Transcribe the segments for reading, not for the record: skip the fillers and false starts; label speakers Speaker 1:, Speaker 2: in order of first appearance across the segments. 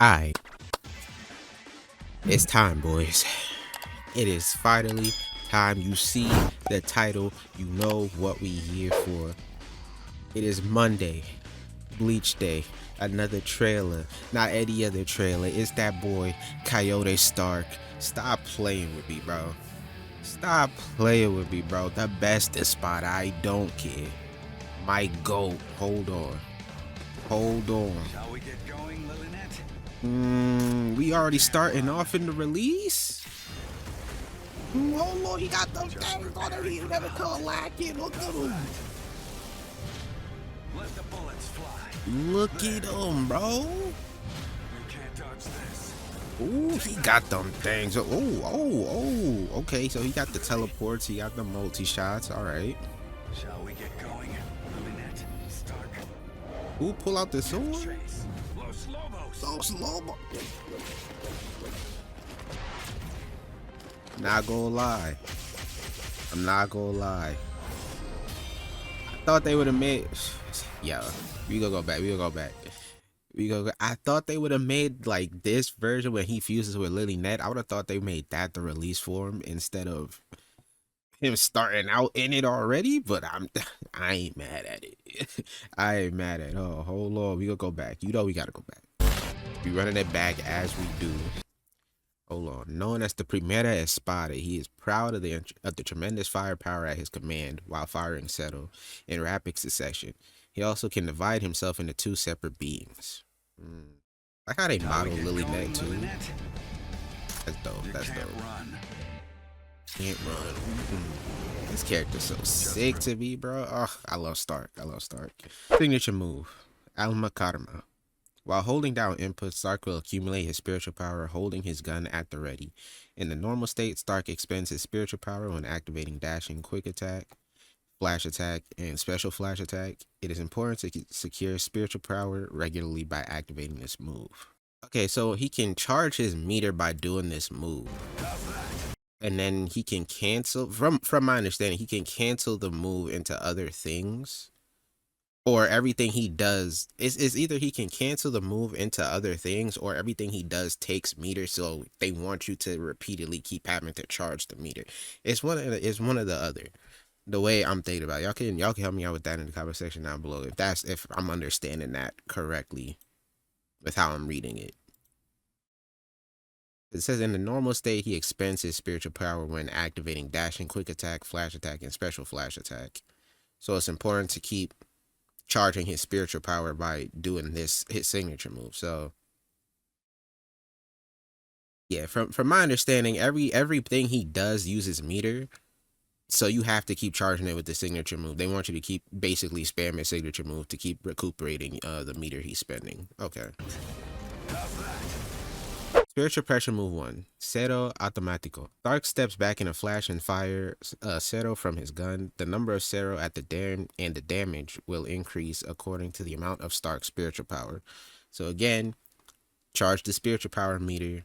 Speaker 1: Alright, it's time, boys. It is finally time. You see the title, you know what we here for. It is Monday, Bleach Day, another trailer, not any other trailer. It's that boy, Coyote Stark. Stop playing with me, bro. Stop playing with me, bro. The best is spot, I don't care. My goat, hold on. Hold on.
Speaker 2: Shall we get going, Lilinette?
Speaker 1: We already starting off in the release? Oh Lord, he got those things on him. He never come lacking. Look at him.
Speaker 2: Let the bullets fly.
Speaker 1: Look at him, bro.
Speaker 2: You can't dodge this.
Speaker 1: Ooh, he got them things. Oh. Okay, so he got the teleports. He got the multi-shots. All right.
Speaker 2: Shall we get going, Lilinette? Stark.
Speaker 1: Ooh, pull out the sword.
Speaker 2: Trace. Los Lobos.
Speaker 1: Los Lobos. Not gonna lie. I'm not gonna lie. I thought they would have made. Yeah, we gonna go back. I thought they would have made like this version when he fuses with Lilinette. I would have thought they made that the release for him instead of him starting out in it already. But I ain't mad at it. I ain't mad at it. Oh, hold on. We gonna go back. You know we gotta go back. We running it back as we do. Hold on. Known as the Primera Espada, he is proud of the tremendous firepower at his command while firing Seto in rapid succession. He also can divide himself into two separate beings. Like how they model Lilinette too. That's dope. That's dope. Can't run. This character's so sick to me, bro. Oh, I love Stark. Signature move, Alma Karma. While holding down input, Stark will accumulate his spiritual power holding his gun at the ready. In the normal state, Stark expends his spiritual power when activating dashing, quick attack, flash attack, and special flash attack. It is important to secure spiritual power regularly by activating this move. Okay, so he can charge his meter by doing this move. And then he can cancel, from my understanding, he can cancel the move into other things. Or everything he does is either he can cancel the move into other things, or everything he does takes meter, so they want you to repeatedly keep having to charge the meter. It's one of the other. The way I'm thinking about it. Y'all can help me out with that in the comment section down below if I'm understanding that correctly with how I'm reading it. It says in the normal state he expends his spiritual power when activating dashing, quick attack, flash attack, and special flash attack. So it's important to keep charging his spiritual power by doing his signature move. So yeah, from my understanding, everything he does uses meter, so you have to keep charging it with the signature move. They want you to keep basically spam his signature move to keep recuperating the meter he's spending. Okay. Spiritual pressure move 1, Cero Automático. Stark steps back in a flash and fires Cero from his gun. The number of Cero at the dam and the damage will increase according to the amount of Stark's spiritual power. So again, charge the spiritual power meter,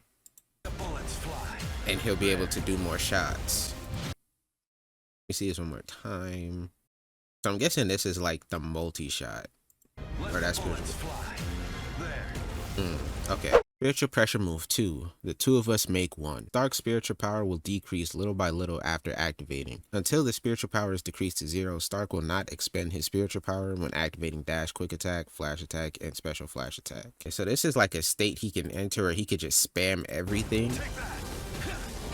Speaker 1: and he'll be able to do more shots. Let me see this one more time. So I'm guessing this is like the multi-shot. Or that's spiritual. Okay. Spiritual pressure move 2. The two of us make one. Stark's spiritual power will decrease little by little after activating. Until the spiritual power is decreased to 0, Stark will not expend his spiritual power when activating dash, quick attack, flash attack, and special flash attack. Okay, so this is like a state he can enter where he could just spam everything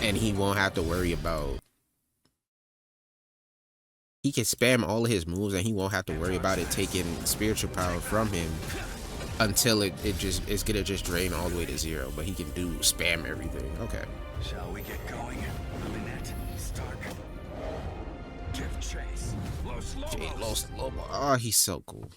Speaker 1: and he won't have to worry about... He can spam all of his moves and he won't have to worry about it taking spiritual power from him until it's gonna just drain all the way to 0, but he can do spam everything. Okay.
Speaker 2: Shall we get going, Lilinette? Stark. Give chase.
Speaker 1: Los Lobos. Oh, he's so cool.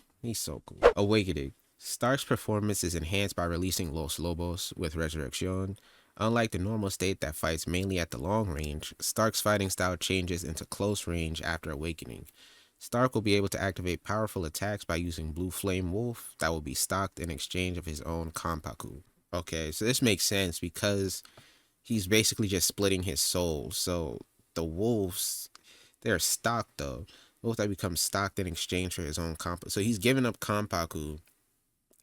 Speaker 1: Awakening. Stark's performance is enhanced by releasing Los Lobos with Resurrection. Unlike the normal state that fights mainly at the long range, Stark's fighting style changes into close range after awakening. Stark will be able to activate powerful attacks by using Blue Flame Wolf that will be stocked in exchange of his own Kampaku. Okay, so this makes sense because he's basically just splitting his soul. So the wolves, they're stocked though. Wolves that become stocked in exchange for his own Kampaku. So he's giving up Kampaku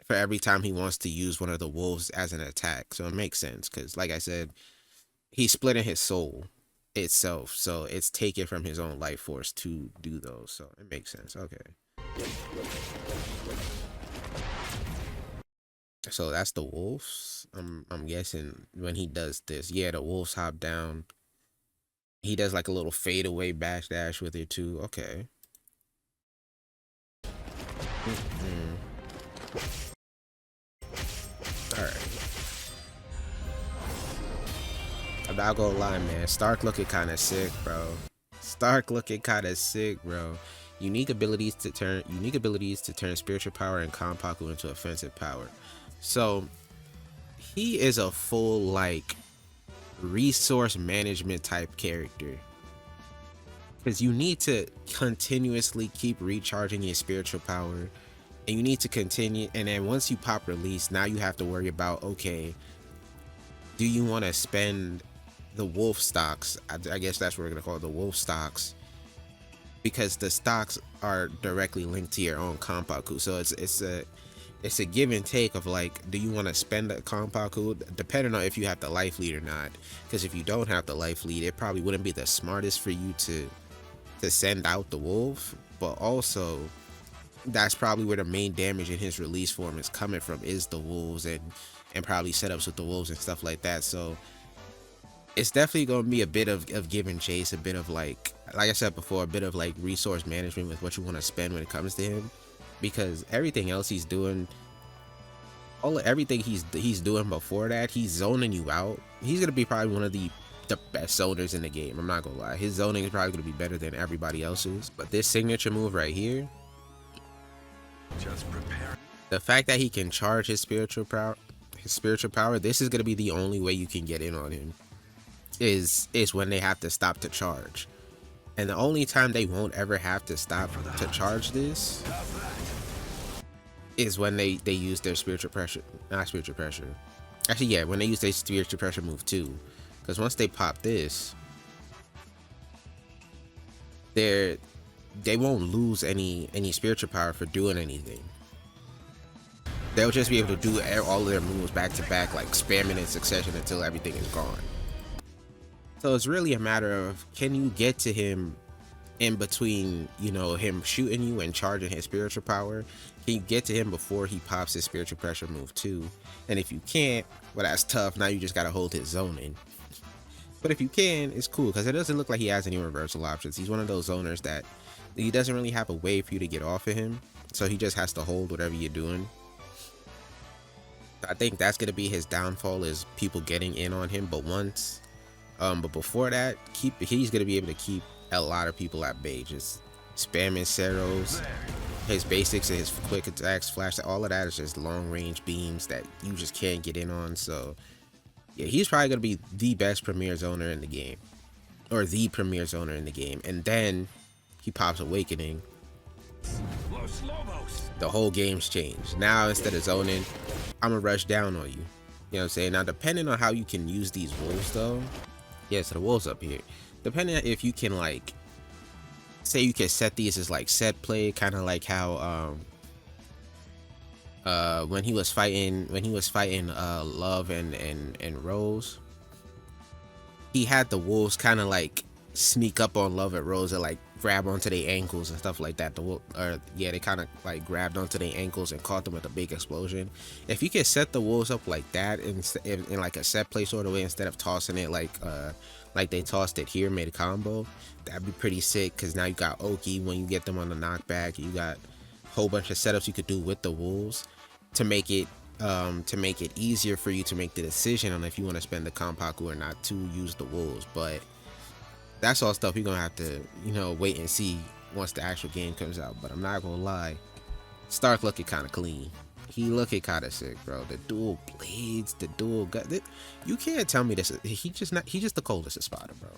Speaker 1: for every time he wants to use one of the wolves as an attack. So it makes sense because, like I said, he's splitting his soul itself, so it's taken from his own life force to do those. So it makes sense. Okay. So that's the wolves. I'm guessing when he does this, yeah, the wolves hop down. He does like a little fadeaway backdash with it too. Okay. All right. I'm not gonna lie, man. Stark looking kind of sick, bro. Stark looking kind of sick, bro. Unique abilities to turn spiritual power and Kanpaku into offensive power. So he is a full like resource management type character, because you need to continuously keep recharging your spiritual power, and you need to continue. And then once you pop release, now you have to worry about, okay, do you want to spend the wolf stocks? I guess that's what we're gonna call it, the wolf stocks, because the stocks are directly linked to your own Kanpaku. So it's a give and take of like, do you want to spend a Kanpaku depending on if you have the life lead or not? Because if you don't have the life lead, it probably wouldn't be the smartest for you to send out the wolf. But also, that's probably where the main damage in his release form is coming from, is the wolves and probably setups with the wolves and stuff like that. So it's definitely going to be a bit of give and chase, a bit of like I said before, a bit of like resource management with what you want to spend when it comes to him, because everything else he's doing, everything he's doing before that, he's zoning you out. He's going to be probably one of the best zoners in the game. I'm not gonna lie, his zoning is probably going to be better than everybody else's. But this signature move right here,
Speaker 2: Just prepare.
Speaker 1: the fact that he can charge his spiritual power, this is going to be the only way you can get in on him, is when they have to stop to charge. And the only time they won't ever have to stop to charge this is when they use their spiritual pressure, not spiritual pressure, actually, yeah, when they use their spiritual pressure move too. Because once they pop this, they won't lose any spiritual power for doing anything. They'll just be able to do all of their moves back to back, like spamming in succession until everything is gone. So it's really a matter of, can you get to him in between, you know, him shooting you and charging his spiritual power? Can you get to him before he pops his spiritual pressure move too? And if you can't, well, that's tough. Now you just gotta hold his zoning. But if you can, it's cool, because it doesn't look like he has any reversal options. He's one of those zoners that he doesn't really have a way for you to get off of him, so he just has to hold whatever you're doing. I think that's gonna be his downfall, is people getting in on him. But before that, he's gonna be able to keep a lot of people at bay, just spamming Ceros, his basics and his quick attacks, flash. All of that is just long range beams that you just can't get in on. So yeah, he's probably gonna be the best premier zoner in the game, or the premier zoner in the game. And then he pops Awakening. The whole game's changed. Now instead of zoning, I'm gonna rush down on you. You know what I'm saying? Now, depending on how you can use these wolves though, yeah, so the wolves up here, depending on if you can, like, say you can set these as like set play, kind of like how when he was fighting Love and Rose, he had the wolves kind of like sneak up on Love and Rose and like grab onto their ankles and stuff like that. They kind of like grabbed onto their ankles and caught them with a big explosion. If you can set the wolves up like that in like a set play sort of way, instead of tossing it like they tossed it here, made a combo, that'd be pretty sick. Because now you got Oki when you get them on the knockback. You got a whole bunch of setups you could do with the wolves to make it easier for you to make the decision on if you want to spend the Kanpaku or not to use the wolves. But that's all stuff you're gonna have to, you know, wait and see once the actual game comes out. But I'm not gonna lie, Stark looking kind of clean. He looking kind of sick, bro. The dual blades, the dual gut. You can't tell me this. He's just the coldest Espada, bro.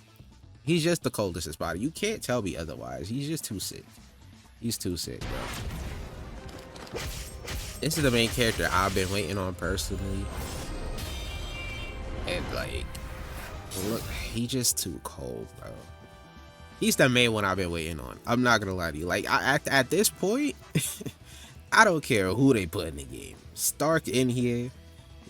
Speaker 1: He's just the coldest Espada. You can't tell me otherwise. He's just too sick. He's too sick, bro. This is the main character I've been waiting on personally, and like, look, he just too cold, bro. He's the main one I've been waiting on. I'm not gonna lie to you. Like, at this point, I don't care who they put in the game. Stark in here,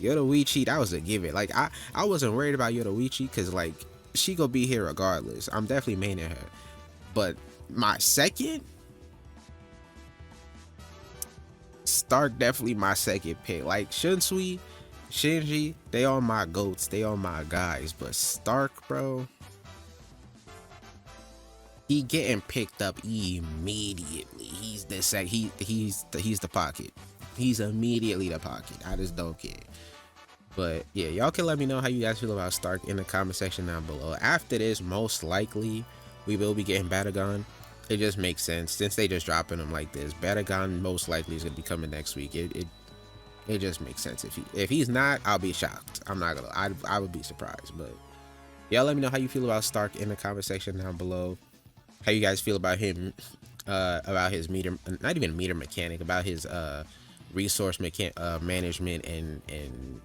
Speaker 1: Yoruichi, that was a given. Like I wasn't worried about Yoruichi because like she gonna be here regardless. I'm definitely maining her. But my second, Stark definitely my second pick. Like Shunsui, Shinji, they all my goats, they all my guys. But Stark, bro, he getting picked up immediately. He's the he's the pocket. He's immediately the pocket. I just don't care. But yeah, y'all can let me know how you guys feel about Stark in the comment section down below. After this, most likely we will be getting Batagon. It just makes sense since they just dropping them like this. Batagon most likely is gonna be coming next week. It just makes sense. If he's not, I'll be shocked. I'm not gonna. I would be surprised. But y'all let me know how you feel about Stark in the comment section down below. How you guys feel about him, about his meter, not even meter mechanic, about his resource management and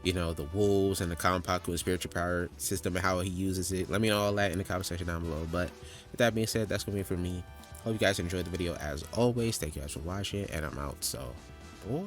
Speaker 1: you know, the wolves and the Kampaku and spiritual power system and how he uses it. Let me know all that in the comment section down below. But with that being said, that's gonna be it for me. Hope you guys enjoyed the video as always. Thank you guys for watching, and I'm out. So, boy.